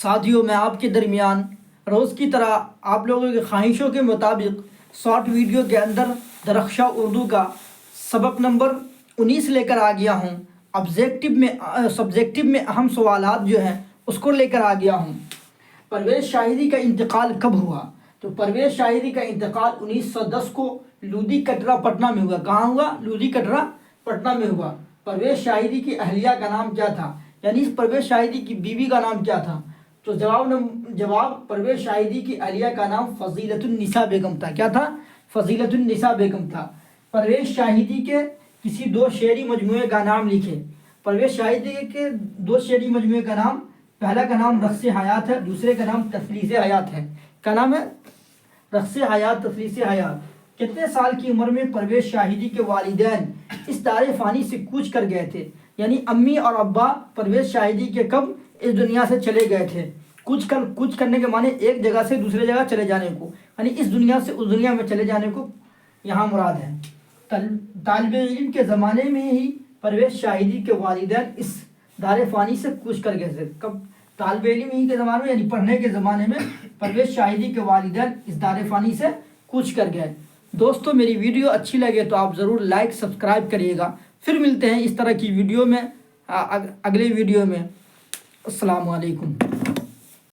ساتھیوں، میں آپ کے درمیان روز کی طرح آپ لوگوں کی خواہشوں کے مطابق شارٹ ویڈیو کے اندر درخشاں اردو کا سبق نمبر 19 لے کر آ گیا ہوں۔ سبجیکٹو میں اہم سوالات جو ہیں اس کو لے کر آ گیا ہوں۔ پرویز شاہدی کا انتقال کب ہوا؟ تو پرویز شاہدی کا انتقال 1910 کو لودھی کٹرا پٹنہ میں ہوا۔ کہاں ہوا؟ لودھی کٹرا پٹنہ میں ہوا۔ پرویز شاہدی کی اہلیہ کا نام کیا تھا؟ یعنی پرویز شاہدی کی بیوی کا نام کیا تھا؟ تو جواب پرویز شاہدی کی اہلیہ کا نام فضیلۃ النساء بیگم تھا۔ کیا تھا؟ فضیلۃ النساء بیگم تھا۔ پرویز شاہدی کے کسی دو شعری مجموعے کا نام لکھے۔ پرویز شاہدی کے دو شعری مجموعے کا نام، پہلا کا نام رقص حیات ہے، دوسرے کا نام تفلیس حیات ہے۔ کیا نام ہے؟ رقص حیات، تفلیس حیات۔ کتنے سال کی عمر میں پرویز شاہدی کے والدین اس دار فانی سے کوچ کر گئے تھے؟ یعنی امی اور ابا پرویز شاہدی کے کب اس دنیا سے چلے گئے تھے؟ کوچ کرنے کے معنی ایک جگہ سے دوسرے جگہ چلے جانے کو، یعنی اس دنیا سے اس دنیا میں چلے جانے کو یہاں مراد ہے۔ طالب علم کے زمانے میں ہی پرویز شاہدی کے والدین اس دار فانی سے کوچ کر گئے تھے۔ کب؟ طالب علم ہی کے زمانے میں، یعنی پڑھنے کے زمانے میں پرویز شاہدی کے والدین اس دار فانی سے کوچ کر گئے۔ دوستو، میری ویڈیو اچھی لگے تو آپ ضرور لائک سبسکرائب کریے گا۔ پھر ملتے ہیں اس طرح کی ویڈیو میں اگلے ویڈیو میں۔ السلام علیکم۔